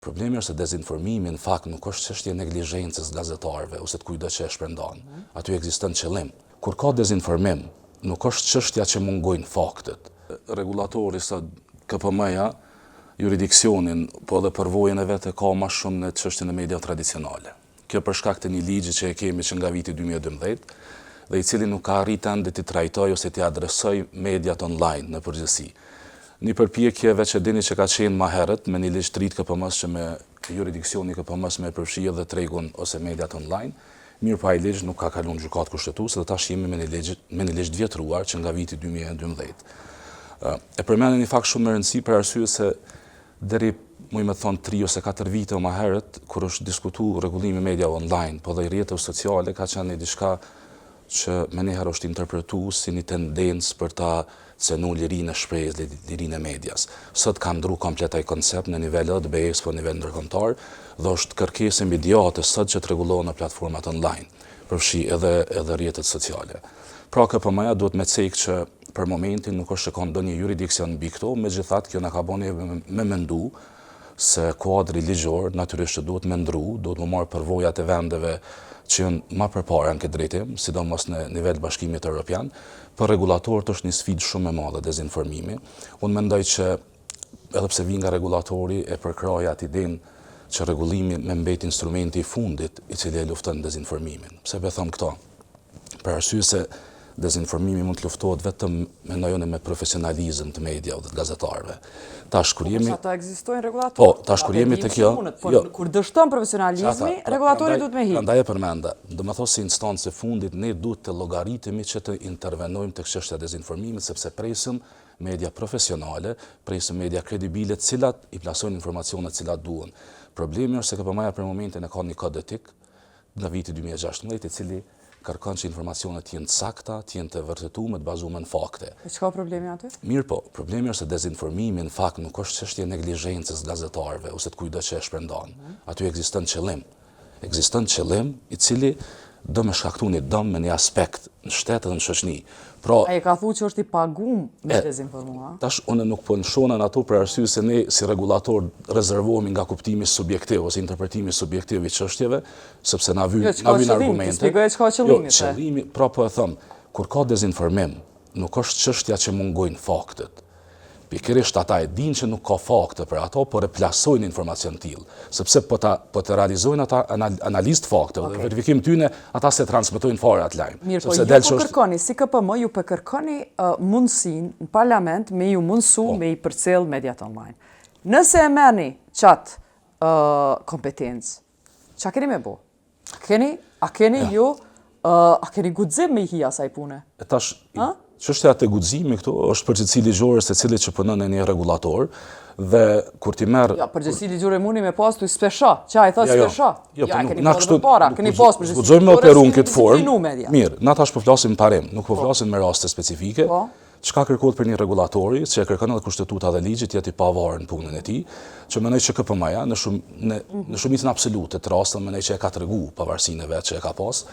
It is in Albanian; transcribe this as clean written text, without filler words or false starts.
Problemi është se dezinformimi në fakt nuk është çështje neglizhencës gazetarëve ose të kujdo që e shpërndan. Aty ekziston qëllim. Kur ka dezinformim, nuk është çështja që mungojnë faktet. Regulatori sa KPM-ja, juridiksionin, po edhe përvojën e vetë ka më shumë në çështjen e media tradicionale. Kjo për shkak të një ligji që e kemi që nga viti 2012 dhe i cili nuk ka arritur ende të trajtojë ose të adresojë mediat online në përgjithësi. Një përpjekje veç e dini që ka qenë më herët me një ligj të ri KPM-s që me jurisdiksioni KPM-s me përfshirë dhe tregun ose mediat online, mirë pa ai ligj nuk ka kaluar në gjykatë kushtetuese dhe tash jemi me një ligj të vjetruar që nga viti 2012. E përmendën një fakt shumë më rëndësi për arsye se deri muj me thonë 3 ose 4 vite më herët kur është diskutuar rregullimi media online, po dhe i rrjeteve sociale ka qenë diçka që me njëherë është interpretuar si një tendencë për ta cenu lirinë e shprehjes, lirinë e medias. Sot ka ndru komplet ai koncept në nivel edhe BE-s po në nivel ndërkombëtar dhe është kërkesë imediate sot që të rregullohen në platformat online, përfshi edhe rrjetet sociale. Pra KPM-ja duhet me cek që për momentin nuk është që ka ndonjë jurisdiksion mbi këto, megjithatë kjo na ka bënë me mendu se kuadri ligjor natyrisht që duhet me ndru, duhet me marrë përvojat e vendeve që janë më përpara në këtë drejtim, sidomos në nivel Bashkimit Evropian, për regulatorët është një sfidë shumë e madhe dezinformimi. Unë mendoj që edhe pse vjen nga regulatori e përkrahej atë idenë që rregullimi me mbet instrumenti i fundit i cili e lufton dezinformimin. Pse be them këto? Për arsye se dezinformimi mund të luftohet vetëm me profesionalizëm të media dhe të gazetarëve. Tash kur jemi ata ekzistojnë regulatorë. Po, tash kur jemi tek kjo, kur dështon profesionalizmi, regulatori duhet me hiq. Prandaj e përmenda. Domethënë si instancë e fundit ne duhet të llogaritemi që të intervenojmë tek çështja e dezinformimit sepse presim media profesionale, presim media kredibile, të cilat i plasojnë informacionet të cilat duhen. Problemi është se KPM-ja për momentin e ka një kod etik nga viti 2016 i cili kërkon që informacionet të jenë sakta, të jenë të vërtetuara, të bazuara në fakte. E çka problemi aty? Mirë po, problemi është se dezinformimi në fakt nuk është çështje neglizhencës gazetarëve ose të kujdo që e shpërndan. Aty ekziston qëllim. Ekziston qëllim i cili do me shkaktu një dëm me një aspekt në shtet dhe në shoqëni. Pra, ai ka thuar që është i paguar me dezinformuar. Tash unë nuk po nshonën ato për arsye se ne si regulator rezervohemi nga kuptimi subjektiv ose interpretimi subjektiv i çështjeve, sepse na vjen argumente. Shpjegoj çka qëllimi. Qëllimi, pra po e them, kur ka dezinformim, nuk është çështja që mungojnë faktet. Pikërisht ata e dinë që nuk ka fakte për ato, por e plasojnë informacion tillë, sepse po të realizojnë ata analizë fakte dhe verifikim tyne ata se transmetojnë fare atë lajm. Mirë, po ju po kërkoni si KPM, ju po kërkoni mundësinë në parlament me ju mundësu me i përcjell mediat online. Nëse e merrni çat kompetencë, ç'a keni me bë? A keni guxim me i hi asaj pune? Tash çështja e guximit këtu është përgjegjësi ligjore se cili që punon në një regulator dhe kur ti merr përgjegjësi ligjore mundi me pas tu spesha, çaj thos spesha. Ja, keni pas para, keni pas përgjegjësi. Guxojmë me operu në këtë formë. Mirë, na tash po flasim parim, nuk po flasim me raste specifike. Çka kërkohet për një regulatori, që e kërkon edhe kushtetuta dhe ligji të jetë i pavarur në punën e tij, që mendoj që KPM-ja në shumicën absolute të rasteve mendoj që e ka treguar pavarësinë e vet që e ka pas,